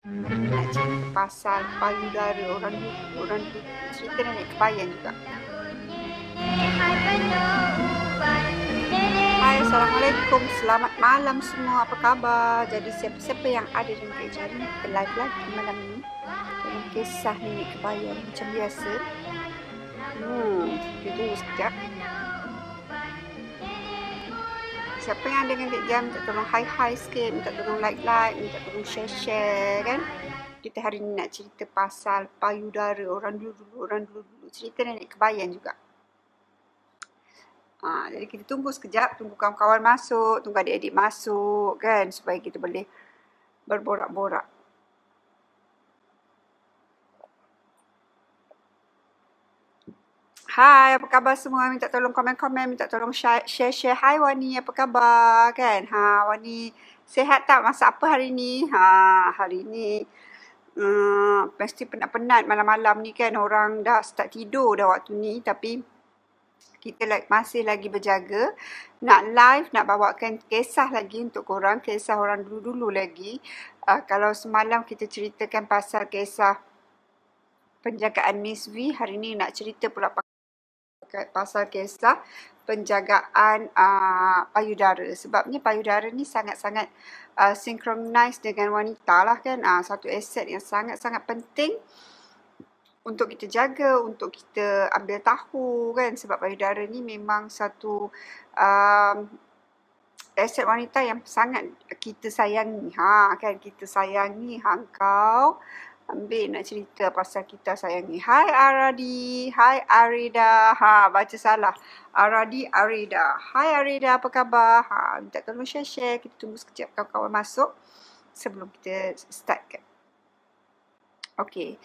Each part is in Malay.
Nak cerita pasal payudara orang dulu cerita nenek kebayan juga. Hai, Assalamualaikum. Selamat malam semua. Apa khabar? Jadi siapa-siapa yang ada dalam kerja ni live lagi malam ni dalam kisah nenek kebayan macam biasa. Kita tunggu sekejap. Siapa yang ada dengan Kak Jam, minta tolong hi sikit, minta tolong like, minta tolong share kan. Kita hari ni nak cerita pasal payudara orang dulu. Cerita nenek kebayan juga. Jadi kita tunggu sekejap, tunggu kawan-kawan masuk, tunggu adik-adik masuk kan, supaya kita boleh berborak-borak. Hai, apa khabar semua? Minta tolong komen-komen, minta tolong share. Hai Wani, apa khabar kan? Wani sihat tak? Masak apa hari ni? Hari ni pasti penat-penat malam-malam ni kan. Orang dah start tidur dah waktu ni, tapi kita masih lagi berjaga. Nak live, nak bawakan kisah lagi untuk korang. Kisah orang dulu-dulu lagi. Kalau semalam kita ceritakan pasal kisah penjagaan Miss V, hari ni nak cerita pula pasal kisah penjagaan payudara. Sebabnya payudara ni sangat-sangat synchronize dengan wanita lah kan. Satu aset yang sangat-sangat penting untuk kita jaga, untuk kita ambil tahu kan. Sebab payudara ni memang satu aset wanita yang sangat kita sayangi. Kan kita sayangi. Kau ambil nak cerita pasal kita sayangi. Hai Aradi, hai Arida. Baca salah. Arida. Hai Arida, apa khabar? Minta tolong share. Kita tunggu sekejap kawan-kawan masuk sebelum kita start kan. Okey.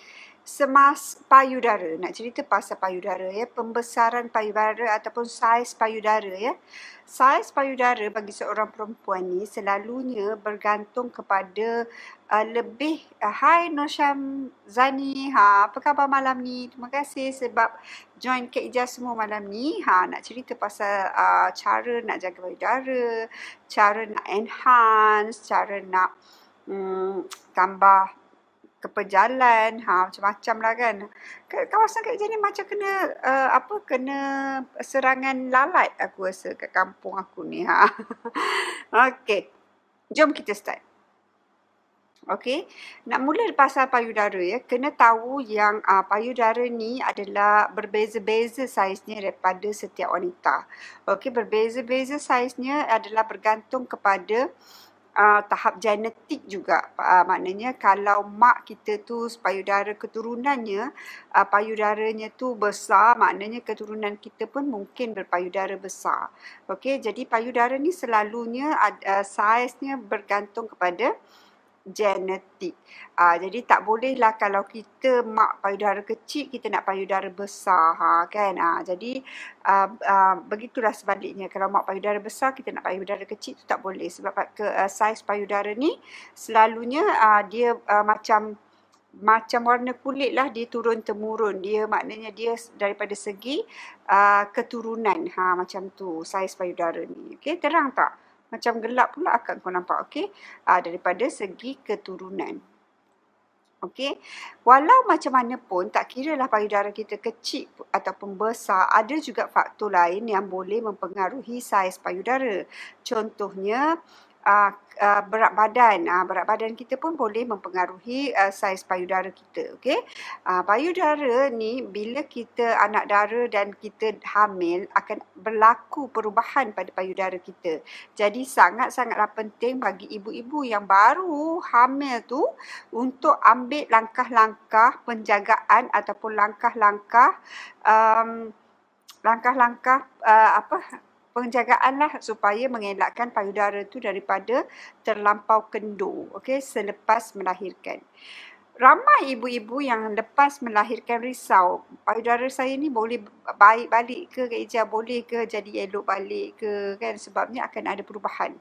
Payudara. Nak cerita pasal payudara ya. Pembesaran payudara ataupun saiz payudara ya. Saiz payudara bagi seorang perempuan ni selalunya bergantung kepada lebih. Hai Nosham Zani. Apa khabar malam ni? Terima kasih sebab join Kak Ijaz semua malam ni. Nak cerita pasal cara nak jaga payudara, cara nak enhance, cara nak tambah kepejalan, macam-macam lah kan. Kawasan Kak Ijaz ni macam kena kena serangan lalat aku rasa kat kampung aku ni. Okey. Jom kita start. Okey, nak mula pasal payudara ya, kena tahu yang payudara ni adalah berbeza-beza saiznya daripada setiap wanita. Okey, berbeza-beza saiznya adalah bergantung kepada tahap genetik juga. Maknanya kalau mak kita tu payudara keturunannya, payudaranya tu besar, maknanya keturunan kita pun mungkin berpayudara besar. Okey, jadi payudara ni selalunya saiznya bergantung kepada genetik. Jadi tak bolehlah kalau kita mak payudara kecil, kita nak payudara besar. Kan? Jadi begitulah sebaliknya. Kalau mak payudara besar, kita nak payudara kecil, itu tak boleh. Sebab saiz payudara ni selalunya dia macam warna kulit lah, dia turun-temurun. Dia maknanya dia daripada segi keturunan. Macam tu saiz payudara ni. Okay, terang tak? Macam gelap pula akan kau nampak, okey? Daripada segi keturunan. Okey. Walau macam mana pun, tak kiralah payudara kita kecil ataupun besar, ada juga faktor lain yang boleh mempengaruhi saiz payudara. Contohnya, berat badan. Berat badan kita pun boleh mempengaruhi saiz payudara kita. Okey. Payudara ni bila kita anak dara dan kita hamil akan berlaku perubahan pada payudara kita. Jadi sangat-sangatlah penting bagi ibu-ibu yang baru hamil tu untuk ambil langkah-langkah penjagaan ataupun langkah-langkah penjagaan lah supaya mengelakkan payudara tu daripada terlampau kendur, okey, selepas melahirkan. Ramai ibu-ibu yang lepas melahirkan risau, payudara saya ni boleh baik balik ke Kak Ija, boleh ke jadi elok balik ke kan, sebabnya akan ada perubahan.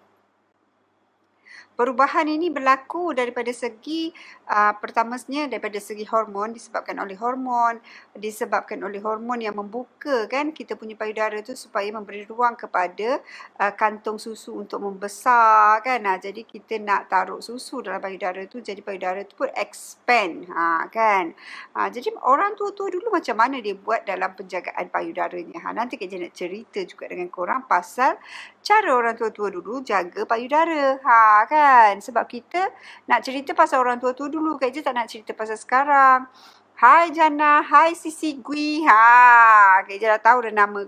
Perubahan ini berlaku daripada segi pertamanya daripada segi hormon, disebabkan oleh hormon yang membuka kan kita punya payudara tu supaya memberi ruang kepada kantung susu untuk membesar kan. Jadi kita nak taruh susu dalam payudara tu, jadi payudara tu pun expand kan. Jadi orang tua-tua dulu macam mana dia buat dalam penjagaan payudaranya. Nanti Kak Ija nak cerita juga dengan korang pasal cara orang tua-tua dulu jaga payudara. Kan. Sebab kita nak cerita pasal orang tua-tua dulu. Kak Ija tak nak cerita pasal sekarang. Hai Jana, hai Sisi Gui. Kak Ija dah tahu dah nama.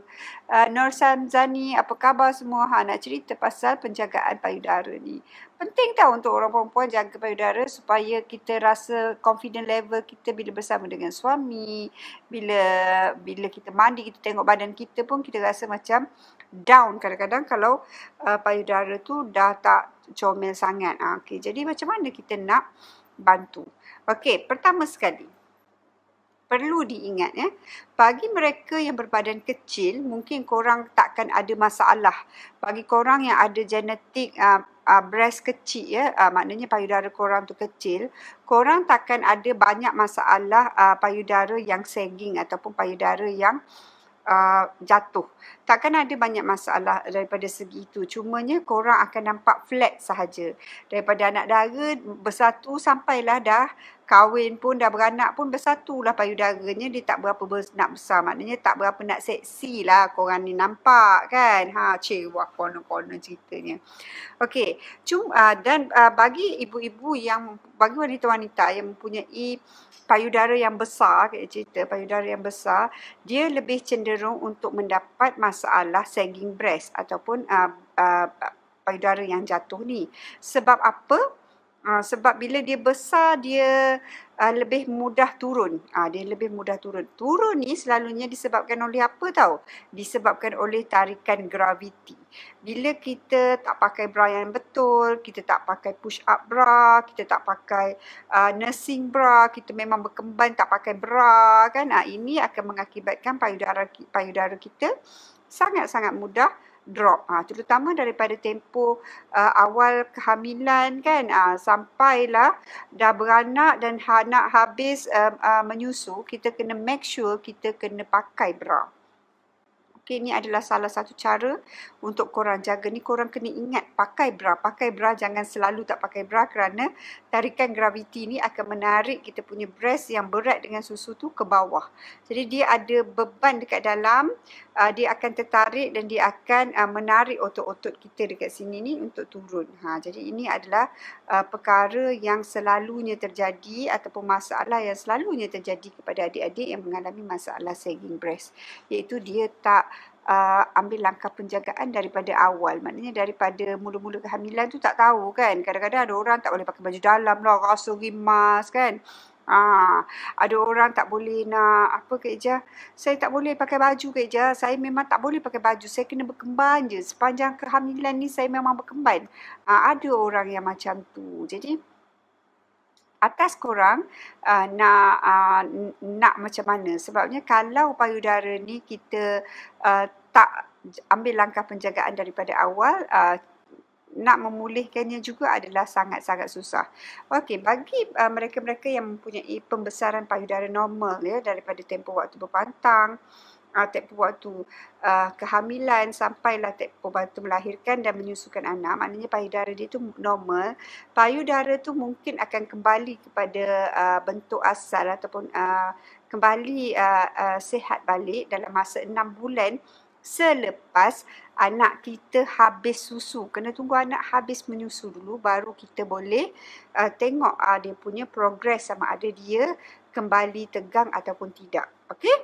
Nur Samzani, apa khabar semua? Nak cerita pasal penjagaan payudara ni. Penting tahu untuk orang perempuan jaga payudara supaya kita rasa confident level kita bila bersama dengan suami. Bila kita mandi, kita tengok badan kita pun kita rasa macam down kadang-kadang kalau payudara tu dah tak comel sangat. Okay, jadi macam mana kita nak bantu? Okey, pertama sekali perlu diingat bagi mereka yang berbadan kecil, mungkin korang takkan ada masalah. Bagi korang yang ada genetik breast kecil maknanya payudara korang tu kecil, korang takkan ada banyak masalah payudara yang sagging ataupun payudara yang jatuh. Takkan ada banyak masalah daripada segi itu. Cumanya korang akan nampak flat sahaja. Daripada anak dara bersatu sampailah dah kahwin pun, dah beranak pun bersatulah payudaranya. Dia tak berapa nak besar. Maknanya tak berapa nak seksi lah korang ni nampak kan. Wah konon-konon ceritanya. Okey, dan bagi ibu-ibu bagi wanita-wanita yang mempunyai payudara yang besar, payudara yang besar, dia lebih cenderung untuk mendapat masalah sagging breast ataupun payudara yang jatuh ni. Sebab apa? Sebab bila dia besar, dia lebih mudah turun. Dia lebih mudah turun. Turun ni selalunya disebabkan oleh apa tahu? Disebabkan oleh tarikan graviti. Bila kita tak pakai bra yang betul, kita tak pakai push up bra, kita tak pakai nursing bra, kita memang berkemban tak pakai bra kan. Ini akan mengakibatkan payudara kita sangat-sangat mudah drop. Terutama daripada tempoh awal kehamilan kan, sampailah dah beranak dan nak habis menyusu, kita kena make sure kita kena pakai bra. Okey, ini adalah salah satu cara untuk korang jaga ni. Korang kena ingat pakai bra. Pakai bra, jangan selalu tak pakai bra kerana tarikan graviti ni akan menarik kita punya breast yang berat dengan susu tu ke bawah. Jadi dia ada beban dekat dalam, dia akan tertarik dan dia akan menarik otot-otot kita dekat sini ni untuk turun. Jadi ini adalah perkara yang selalunya terjadi ataupun masalah yang selalunya terjadi kepada adik-adik yang mengalami masalah sagging breast. Iaitu dia tak ambil langkah penjagaan daripada awal. Maknanya daripada mula-mula kehamilan tu tak tahu kan. Kadang-kadang ada orang tak boleh pakai baju dalam lah, rasa rimas kan. Ada orang tak boleh nak, Kak Ija? Saya tak boleh pakai baju Kak Ija. Saya memang tak boleh pakai baju. Saya kena berkemban je. Sepanjang kehamilan ni saya memang berkemban. Ada orang yang macam tu. Jadi atas korang nak macam mana. Sebabnya kalau payudara ni kita tak ambil langkah penjagaan daripada awal, nak memulihkannya juga adalah sangat-sangat susah. Okey, bagi mereka-mereka yang mempunyai pembesaran payudara normal daripada tempoh waktu berpantang, tempoh waktu kehamilan sampailah tempoh waktu melahirkan dan menyusukan anak, maknanya payudara dia tu normal. Payudara tu mungkin akan kembali kepada bentuk asal ataupun kembali sihat balik dalam masa 6 bulan selepas anak kita habis susu. Kena tunggu anak habis menyusu dulu baru kita boleh tengok dia punya progress sama ada dia kembali tegang ataupun tidak. Okey?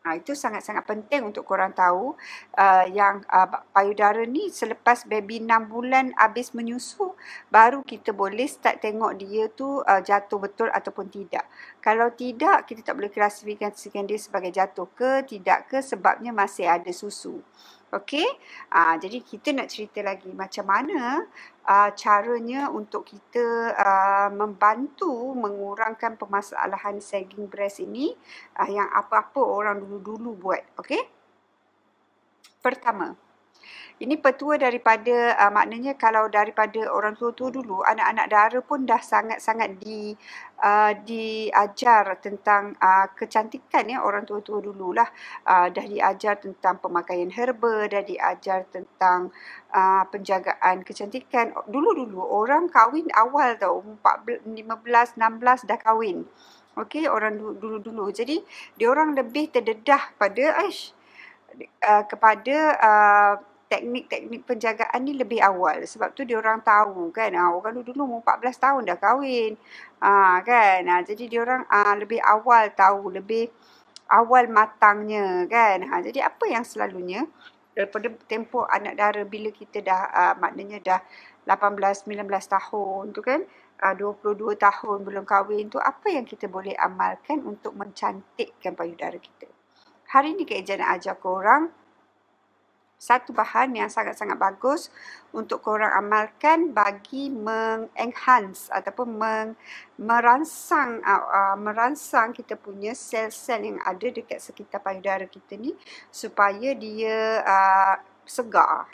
Itu sangat-sangat penting untuk korang tahu yang payudara ni selepas baby 6 bulan habis menyusu baru kita boleh start tengok dia tu jatuh betul ataupun tidak. Kalau tidak, kita tak boleh klasifikasikan dia sebagai jatuh ke tidak ke sebabnya masih ada susu. Okey? Jadi kita nak cerita lagi macam mana caranya untuk kita membantu mengurangkan permasalahan sagging breast ini yang apa-apa orang dulu-dulu buat. Okey? Pertama, Ini petua daripada maknanya kalau daripada orang tua-tua dulu, anak-anak dara pun dah sangat-sangat diajar tentang kecantikan ya, orang tua-tua dululah. Dah diajar tentang pemakaian herba, dah diajar tentang penjagaan kecantikan. Dulu-dulu orang kahwin awal tau, 14, 15, 16 dah kahwin. Okey, orang dulu-dulu. Jadi, diorang lebih terdedah kepada teknik-teknik penjagaan ni lebih awal. Sebab tu diorang tahu kan, orang dulu umur 14 tahun dah kahwin. Kan, jadi diorang lebih awal tahu, lebih awal matangnya kan. Jadi apa yang selalunya daripada tempoh anak dara bila kita dah maknanya dah 18, 19 tahun tu kan, 22 tahun belum kahwin tu, apa yang kita boleh amalkan untuk mencantikkan payudara kita. Hari ni Kak Ija nak ajar korang satu bahan yang sangat-sangat bagus untuk korang amalkan bagi mengenhance ataupun merangsang kita punya sel-sel yang ada dekat sekitar payudara kita ni supaya dia segar.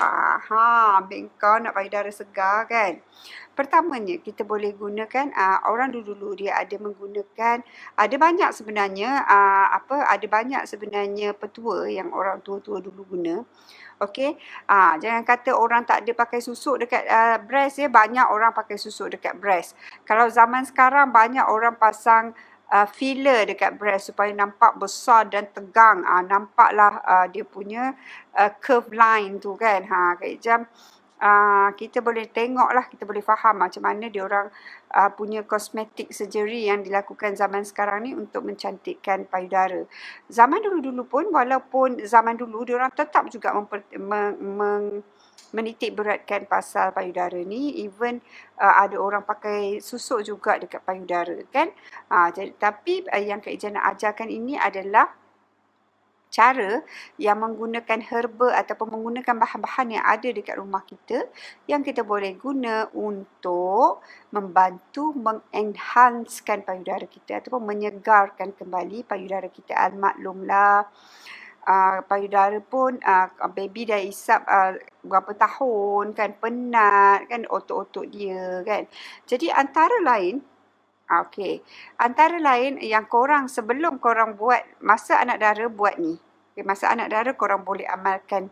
Ambil kau nak payudara segar kan. Pertamanya kita boleh gunakan orang dulu dia ada menggunakan, ada banyak sebenarnya ada banyak sebenarnya petua yang orang tua-tua dulu guna. Okey, jangan kata orang tak ada pakai susuk dekat breast ya, banyak orang pakai susuk dekat breast. Kalau zaman sekarang banyak orang pasang filler dekat breast supaya nampak besar dan tegang. Nampaklah dia punya curve line tu kan. Kak kita boleh tengoklah, kita boleh faham macam mana diorang punya cosmetic surgery yang dilakukan zaman sekarang ni untuk mencantikkan payudara. Zaman dulu-dulu pun, walaupun zaman dulu diorang tetap juga menitik beratkan pasal payudara ni. Even ada orang pakai susuk juga dekat payudara kan. Tapi yang Kak Ija nak ajarkan ini adalah cara yang menggunakan herba ataupun menggunakan bahan-bahan yang ada dekat rumah kita yang kita boleh guna untuk membantu mengenhancekan payudara kita ataupun menyegarkan kembali payudara kita. Maklumlah, payudara pun baby dah isap berapa tahun kan, penat kan otot-otot dia kan. Jadi antara lain yang korang sebelum korang buat masa anak dara buat ni. Masa anak dara korang boleh amalkan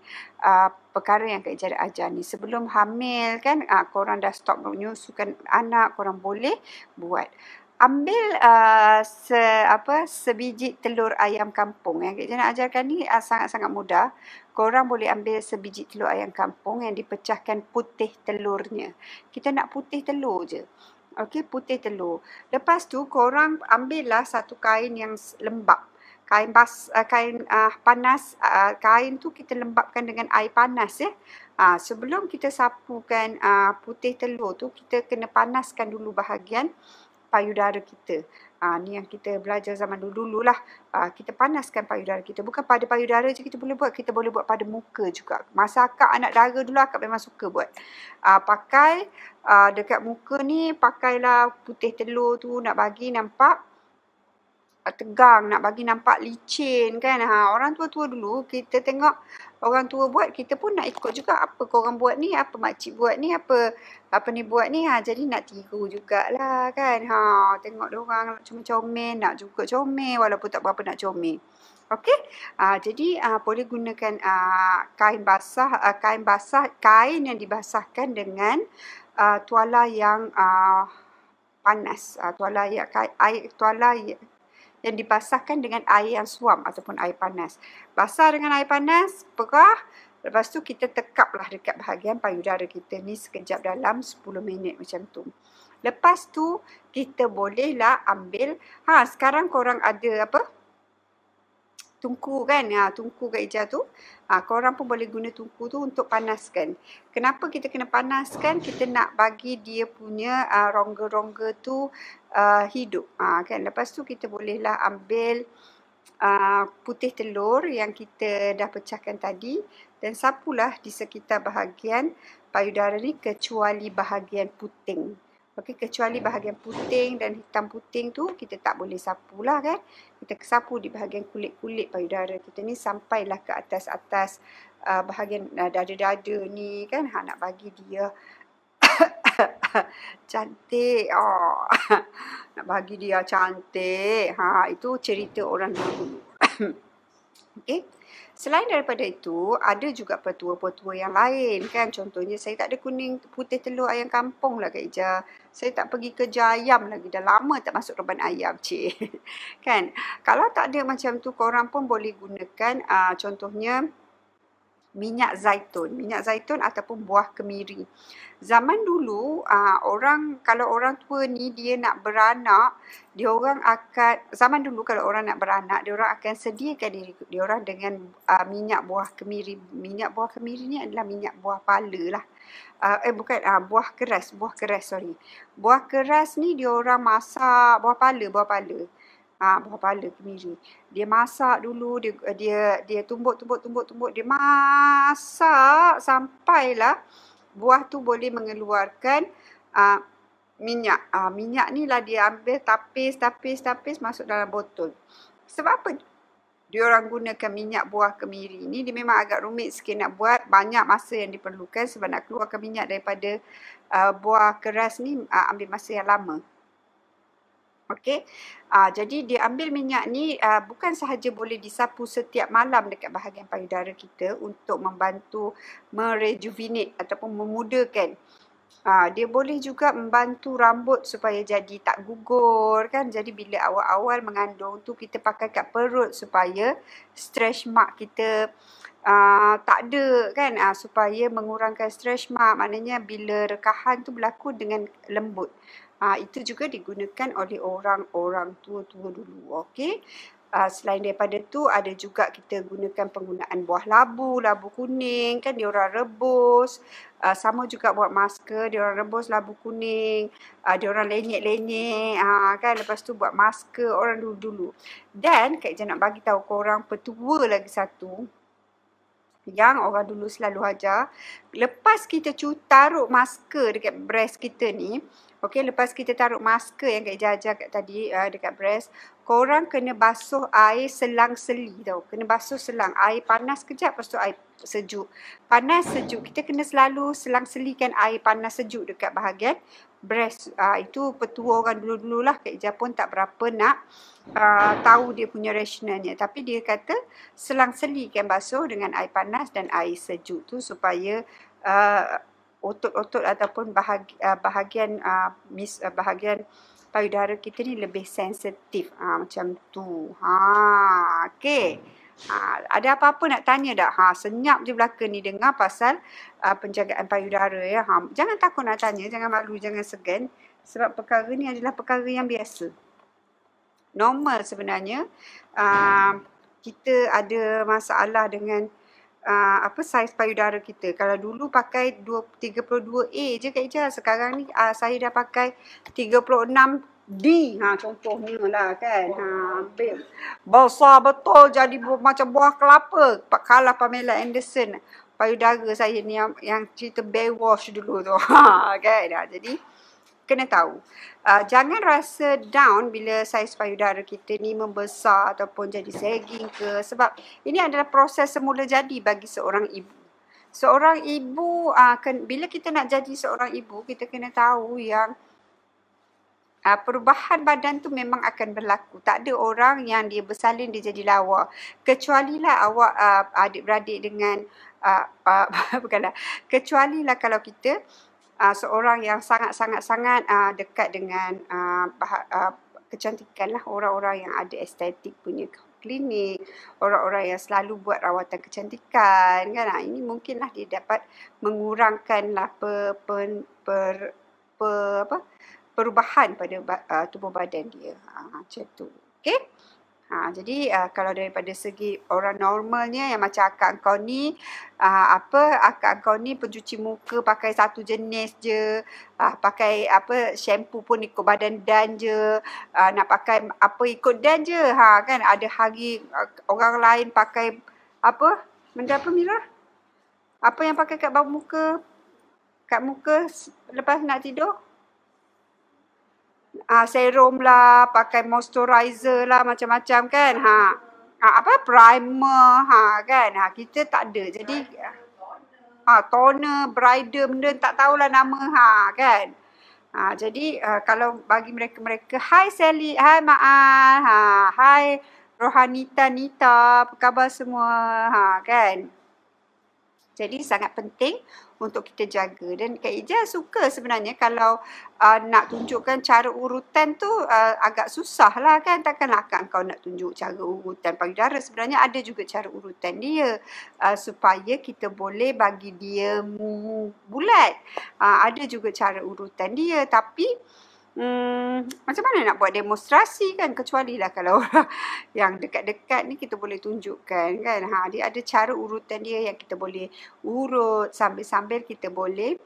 perkara yang Kak Ija ajar ni. Sebelum hamil kan, korang dah stop menyusukan anak, korang boleh buat. Ambil sebiji telur ayam kampung. Yang Kak Ija nak ajarkan ni sangat-sangat mudah. Korang boleh ambil sebiji telur ayam kampung yang dipecahkan putih telurnya. Kita nak putih telur je. Okey, putih telur. Lepas tu korang ambillah satu kain yang lembap. Kain panas, kain tu kita lembapkan dengan air panas ya. Sebelum kita sapukan putih telur tu, kita kena panaskan dulu bahagian payudara kita. Ni yang kita belajar zaman dulu lah. Kita panaskan payudara kita. Bukan pada payudara je kita boleh buat, kita boleh buat pada muka juga. Masa akak anak dara dulu, akak memang suka buat. Pakai dekat muka ni, pakailah putih telur tu nak bagi nampak tegang, nak bagi nampak licin kan. Orang tua-tua dulu, kita tengok orang tua buat, kita pun nak ikut juga. Apa korang buat ni, apa makcik buat ni, apa ni buat ni. Jadi nak tiru jugalah kan. Tengok diorang cuma comel, nak juga comel walaupun tak berapa nak comel. Okey, jadi boleh gunakan kain yang dibasahkan dengan tuala yang panas. Tuala yang dibasahkan dengan air yang suam ataupun air panas. Basah dengan air panas, perah. Lepas tu kita tekaplah dekat bahagian payudara kita ni sekejap dalam 10 minit macam tu. Lepas tu kita bolehlah ambil, sekarang korang ada tungku kan, tungku Kak Ija tu. Korang pun boleh guna tungku tu untuk panaskan. Kenapa kita kena panaskan? Kita nak bagi dia punya rongga-rongga tu hidup. Kan? Lepas tu kita bolehlah ambil putih telur yang kita dah pecahkan tadi dan sapulah di sekitar bahagian payudara ni kecuali bahagian puting. Okey, kecuali bahagian puting dan hitam puting tu kita tak boleh sapulah kan. Kita sapu di bahagian kulit-kulit payudara kita ni sampailah ke atas-atas bahagian dada-dada ni kan, nak bagi dia cantik. Nak bagi dia cantik. Itu cerita orang dulu. Okey. Selain daripada itu, ada juga petua-petua yang lain kan. Contohnya, saya tak ada kuning putih telur ayam kampung lah Kak Ija. Saya tak pergi kerja ayam lagi. Dah lama tak masuk reban ayam, cik. Kan? Kalau tak ada macam tu, korang pun boleh gunakan contohnya minyak zaitun ataupun buah kemiri. Zaman dulu kalau orang tua ni dia nak beranak, dia orang akan sediakan diri dia orang dengan minyak buah kemiri. Minyak buah kemiri ni adalah minyak buah pala lah. Buah keras, sorry. Buah keras ni dia orang masak buah pala. Buah pala kemiri. Dia masak dulu, dia tumbuk, dia masak sampailah buah tu boleh mengeluarkan minyak. Minyak ni lah dia ambil tapis masuk dalam botol. Sebab apa dia orang gunakan minyak buah kemiri ni? Dia memang agak rumit sikit nak buat, banyak masa yang diperlukan sebab nak keluarkan minyak daripada buah keras ni ambil masa yang lama. Okey, jadi dia ambil minyak ni bukan sahaja boleh disapu setiap malam dekat bahagian payudara kita untuk membantu merejuvenate ataupun memudakan. Dia boleh juga membantu rambut supaya jadi tak gugur kan. Jadi bila awal-awal mengandung tu kita pakai kat perut supaya stretch mark kita tak ada kan, supaya mengurangkan stretch mark, maknanya bila rekahan tu berlaku dengan lembut. Itu juga digunakan oleh orang-orang tua-tua dulu. Okey. Selain daripada tu, ada juga kita gunakan penggunaan buah labu kuning kan, diorang rebus. Sama juga buat masker, diorang rebus labu kuning, diorang lenyek-lenyek kan, lepas tu buat masker orang dulu-dulu. Dan Kak Ija nak bagi tahu korang petua lagi satu yang orang dulu selalu ajar. Lepas kita taruh masker dekat breast kita ni, okey, lepas kita taruh masker yang Kak Ija ajar tadi dekat breast, korang kena basuh air selang-seli tau. Kena basuh selang. Air panas kejap, lepas tu air sejuk. Panas, sejuk. Kita kena selalu selang-selikan air panas sejuk dekat bahagian breast. Itu petua orang dulu-dulu lah. Kak Ija pun tak berapa nak tahu dia punya rationalnya. Tapi dia kata selang-selikan basuh dengan air panas dan air sejuk tu supaya otot-otot ataupun bahagian payudara kita ni lebih sensitif. Macam tu. Okey. Ada apa-apa nak tanya tak? Senyap je belaka ni dengar pasal penjagaan payudara ya. Jangan takut nak tanya, jangan malu, jangan segan. Sebab perkara ni adalah perkara yang biasa. Normal sebenarnya. Kita ada masalah dengan saiz payudara kita. Kalau dulu pakai 32A je Kak Ija, sekarang ni saya dah pakai 36D. Contohnya lah kan. Besar betul, jadi macam buah kelapa. Kalah Pamela Anderson. Payudara saya ni yang cerita Baywatch dulu tu. Kan? Jadi kena tahu. Jangan rasa down bila saiz payudara kita ni membesar ataupun jadi sagging ke, sebab ini adalah proses semula jadi bagi seorang ibu. Seorang ibu, bila kita nak jadi seorang ibu, kita kena tahu yang perubahan badan tu memang akan berlaku. Tak ada orang yang dia bersalin dia jadi lawa. Kecualilah awak adik-beradik dengan kecualilah kalau kita seorang yang sangat-sangat dekat dengan kecantikan lah, orang-orang yang ada estetik punya klinik, orang-orang yang selalu buat rawatan kecantikan kan. Ini mungkinlah dia dapat mengurangkanlah perubahan pada tubuh badan dia. Macam tu. Okey? Jadi kalau daripada segi orang normalnya yang macam akak kau ni, akak kau ni pencuci muka pakai satu jenis je, pakai shampoo pun ikut badan Dan je, nak pakai apa ikut Dan je, kan ada hari orang lain pakai benda apa Mira? Apa yang pakai kat bawah muka? Kat muka lepas nak tidur? Serum lah, pakai moisturizer lah, macam-macam kan. apa primer kan. Kita tak ada. Jadi toner, bridal benda tak tahulah nama kan. Jadi kalau bagi mereka-mereka, hai Sally, hai Maan, hai Rohanita, Nita, apa khabar semua, kan. Jadi sangat penting untuk kita jaga. Dan Kak Ija suka sebenarnya kalau nak tunjukkan cara urutan tu agak susah lah kan. Takkanlah kau nak tunjuk cara urutan payudara. Sebenarnya ada juga cara urutan dia supaya kita boleh bagi dia bulat. Ada juga cara urutan dia, tapi macam mana nak buat demonstrasi kan, kecuali lah kalau yang dekat-dekat ni kita boleh tunjukkan kan. Dia ada cara urutan dia yang kita boleh urut sambil-sambil kita boleh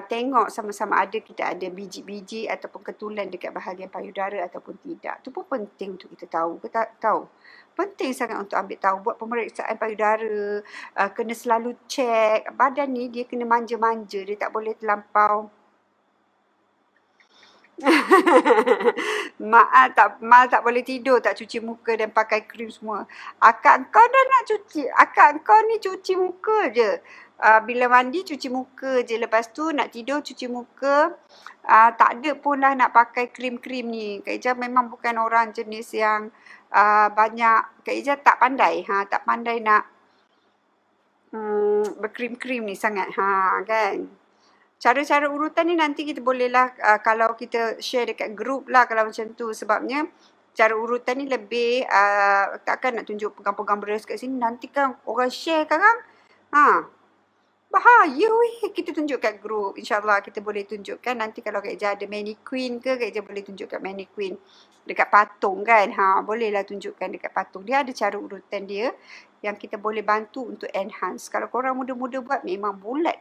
tengok sama-sama ada kita ada biji-biji ataupun ketulan dekat bahagian payudara ataupun tidak. Tu pun penting untuk kita tahu. Kita tahu. Penting sangat untuk ambil tahu, buat pemeriksaan payudara, kena selalu cek. Badan ni dia kena manja-manja, dia tak boleh terlampau Mak tak boleh tidur tak cuci muka dan pakai krim semua. Akak kau dah nak cuci. Akak kau ni cuci muka je. Bila mandi cuci muka je. Lepas tu nak tidur cuci muka. Tak ada pun lah nak pakai krim-krim ni. Kak Ija memang bukan orang jenis yang banyak. Kak Ija tak pandai. Tak pandai nak berkrim-krim ni sangat. Kan. Cara-cara urutan ni nanti kita bolehlah kalau kita share dekat group lah kalau macam tu. Sebabnya cara urutan ni lebih takkan nak tunjuk pegang-pegang beras kat sini. Nanti kan orang share kan. Bahaya weh. Kita tunjuk kat group. InsyaAllah kita boleh tunjukkan. Nanti kalau Kak Ija ada mannequin ke, Kak Ija boleh tunjuk kat mannequin. Dekat patung kan. Bolehlah tunjukkan dekat patung. Dia ada cara urutan dia yang kita boleh bantu untuk enhance. Kalau korang muda-muda buat memang bulat.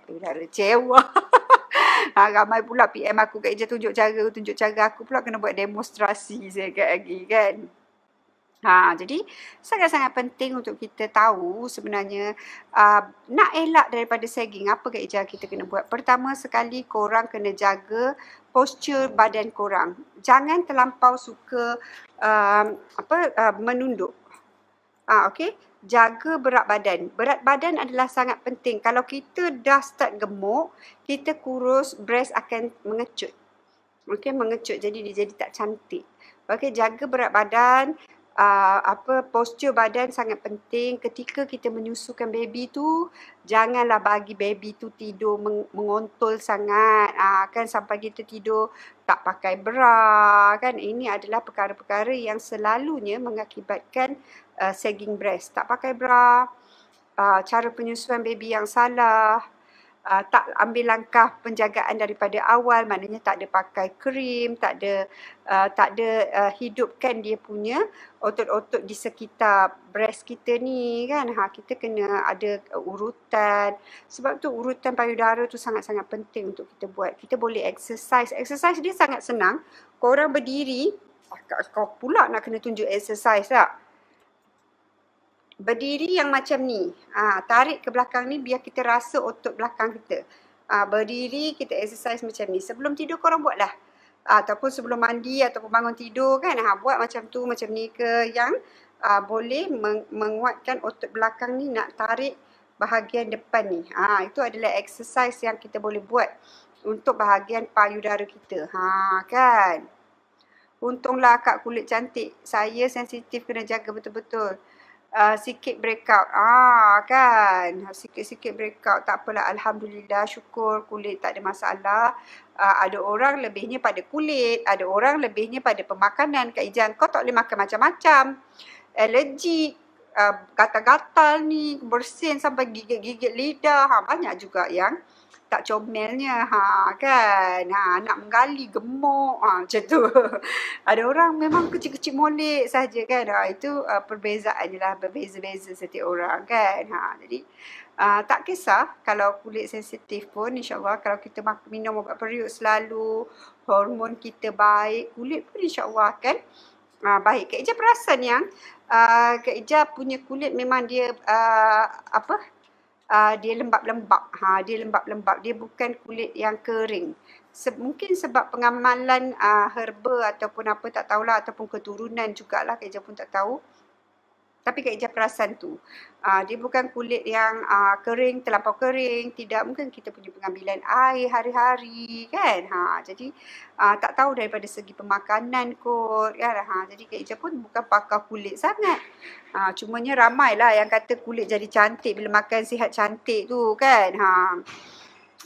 Cewa. Ramai pula PM aku, Kak Ija tunjuk cara aku pula kena buat demonstrasi sekejap lagi kan. Jadi sangat-sangat penting untuk kita tahu sebenarnya nak elak daripada sagging, apa Kak Ija kita kena buat. Pertama sekali korang kena jaga posture badan korang. Jangan terlampau suka menunduk. Okey. Jaga berat badan. Berat badan adalah sangat penting. Kalau kita dah start gemuk, kita kurus, breast akan mengecut. Okey, mengecut. Jadi dia jadi tak cantik. Okey, jaga berat badan. Posture badan sangat penting. Ketika kita menyusukan baby tu, janganlah bagi baby tu tidur mengontul sangat. Kan sampai kita tidur tak pakai bra kan. Ini adalah perkara-perkara yang selalunya mengakibatkan sagging breast. Tak pakai bra, cara penyusuan baby yang salah, tak ambil langkah penjagaan daripada awal, maknanya tak ada pakai krim, tak ada hidupkan dia punya otot-otot di sekitar breast kita ni kan. Kita kena ada urutan. Sebab tu urutan payudara tu sangat-sangat penting untuk kita buat. Kita boleh exercise. Exercise dia sangat senang. Korang berdiri, kau pula nak kena tunjuk exercise tak? Berdiri yang macam ni. Tarik ke belakang ni biar kita rasa otot belakang kita. Berdiri kita exercise macam ni. Sebelum tidur korang buatlah. Ataupun sebelum mandi ataupun bangun tidur kan. Buat macam tu, macam ni ke. Yang boleh menguatkan otot belakang ni nak tarik bahagian depan ni. Itu adalah exercise yang kita boleh buat untuk bahagian payudara kita. Kan. Untunglah akak kulit cantik. Saya sensitif kena jaga betul-betul. Sikit breakout. Kan. Sikit-sikit breakout. Tak apalah. Alhamdulillah. Syukur kulit tak ada masalah. Ada orang lebihnya pada kulit. Ada orang lebihnya pada pemakanan. Kak Ija, kau tak boleh makan macam-macam. Alergi. Gatal-gatal ni. Bersin sampai gigit-gigit lidah. Banyak juga yang tak comelnya, kan. Nak menggali, gemuk, macam tu. Ada orang memang kecil-kecil molek saja kan. Itu perbezaan je lah, berbeza-beza setiap orang kan. Jadi tak kisah kalau kulit sensitif pun, insyaAllah kalau kita minum ubat periuk selalu, hormon kita baik, kulit pun insyaAllah kan baik. Kak Ija perasan yang Kak Ija punya kulit memang dia dia lembap-lembap. Dia lembap-lembap. Dia bukan kulit yang kering. Mungkin sebab pengamalan herba ataupun apa tak tahulah, ataupun keturunan jugalah, Kak Ija pun tak tahu. Tapi Kak Ijah perasan tu, dia bukan kulit yang kering, terlampau kering. Tidak, mungkin kita punya pengambilan air hari-hari kan. Jadi tak tahu daripada segi pemakanan kot kan. Jadi Kak Ijah pun bukan pakar kulit sangat. Cumanya ramailah yang kata kulit jadi cantik bila makan sihat cantik tu kan.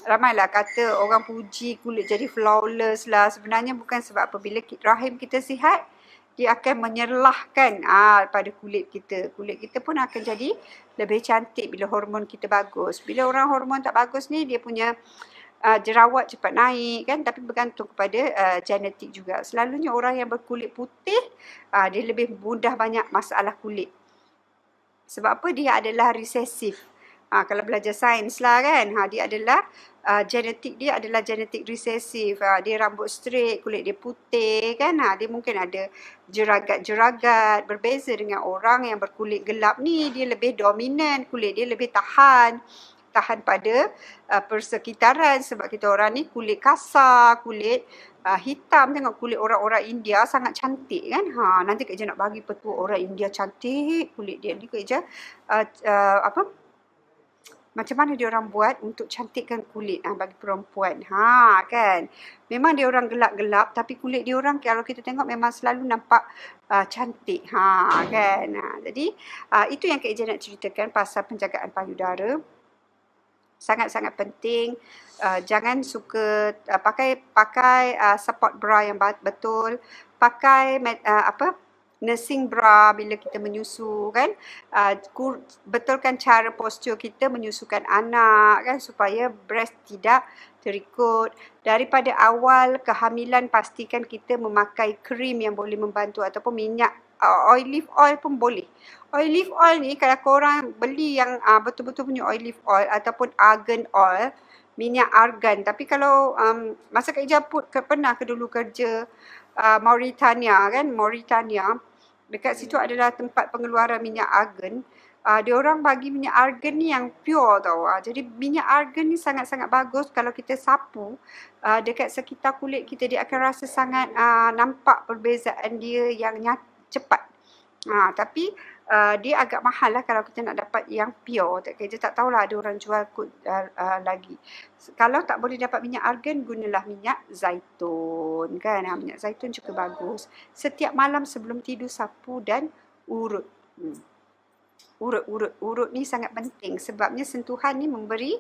Ramailah kata orang puji kulit jadi flawless lah. Sebenarnya bukan sebab apa. Bila rahim kita sihat, dia akan menyerlahkan pada kulit kita. Kulit kita pun akan jadi lebih cantik bila hormon kita bagus. Bila orang hormon tak bagus ni, dia punya jerawat cepat naik kan. Tapi bergantung kepada genetik juga. Selalunya orang yang berkulit putih, dia lebih mudah banyak masalah kulit. Sebab apa? Dia adalah resesif. Kalau belajar sains lah kan, dia adalah genetik dia adalah genetik resesif. Dia rambut straight, kulit dia putih kan. Dia mungkin ada jeragat-jeragat. Berbeza dengan orang yang berkulit gelap ni, dia lebih dominan, kulit dia lebih tahan pada persekitaran. Sebab kita orang ni kulit kasar, kulit hitam. Tengok kulit orang-orang India sangat cantik kan. Nanti Kak Ijah nak bagi petua orang India cantik kulit dia ni. Kak Ijah macam mana dia orang buat untuk cantikkan kulit bagi perempuan. Kan. Memang dia orang gelap-gelap tapi kulit dia orang kalau kita tengok memang selalu nampak cantik. Kan. Jadi itu yang Kak Ijah nak ceritakan pasal penjagaan payudara. Sangat-sangat penting. Jangan suka pakai support bra yang betul. Pakai nursing bra bila kita menyusu kan. Betulkan cara postur kita menyusukan anak kan supaya breast tidak terikut. Daripada awal kehamilan pastikan kita memakai krim yang boleh membantu ataupun minyak olive oil pun boleh. Olive oil ni kalau korang beli yang betul-betul punya olive oil ataupun argan oil, minyak argan. Tapi kalau masa Kak Ijah pernah dulu kerja Mauritania kan, dekat situ adalah tempat pengeluaran minyak argan. Dia orang bagi minyak argan ni yang pure tau. Jadi minyak argan ni sangat-sangat bagus kalau kita sapu dekat sekitar kulit kita, dia akan rasa sangat nampak perbezaan dia yang cepat. Tapi dia agak mahal lah kalau kita nak dapat yang pure. Kita tak tahulah ada orang jual lagi. Kalau tak boleh dapat minyak argan, gunalah minyak zaitun kan. Minyak zaitun juga bagus. Setiap malam sebelum tidur sapu dan urut. Urut ni sangat penting sebabnya sentuhan ni memberi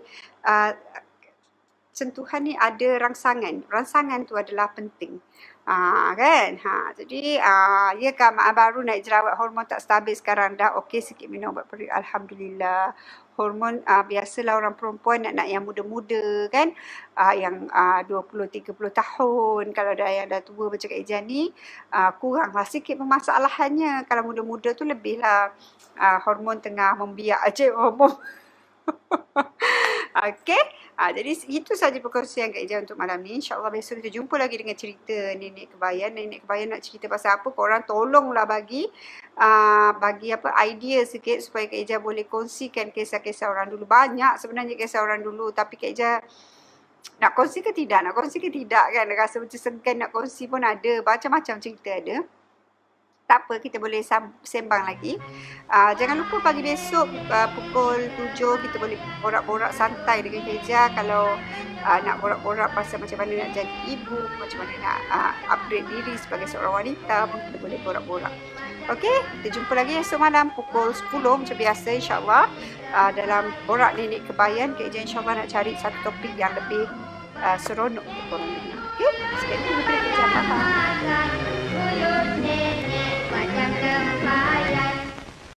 sentuhan ni ada rangsangan. Rangsangan tu adalah penting. Kan? Jadi ya Kak Mak baru naik jerawat, hormon tak stabil sekarang dah okey sikit, minum ubat periuk. Alhamdulillah. Hormon biasalah orang perempuan nak yang muda-muda kan. Yang 20-30 tahun. Kalau dah yang dah tua macam Kak Ijah ni, kuranglah sikit permasalahannya. Kalau muda-muda tu lebihlah hormon tengah membiak hormon. Okey. Jadi itu saja perkongsian Kak Ijah untuk malam ni. InsyaAllah besok kita jumpa lagi dengan cerita Nenek Kebayan. Nenek Kebayan nak cerita pasal apa? Korang tolonglah bagi idea sikit supaya Kak Ijah boleh kongsikan kisah-kisah orang dulu. Banyak sebenarnya kisah orang dulu. Tapi Kak Ijah nak kongsi ke tidak? Nak kongsi ke tidak kan? Rasa macam segan nak kongsi pun ada. Macam-macam cerita ada. Tak apa, kita boleh sembang lagi. Jangan lupa pagi besok pukul 7 kita boleh borak-borak santai dengan Kak Ijah. Kalau nak borak-borak pasal macam mana nak jadi ibu, macam mana nak upgrade diri sebagai seorang wanita pun kita boleh borak-borak. Okey, kita jumpa lagi esok malam pukul 10 macam biasa insyaAllah. Dalam Borak Nenek Kebayan, Kak Ijah insyaAllah nak cari satu topik yang lebih seronok untuk korang. Okey, sekali lagi Kak Ijah. Bye-bye.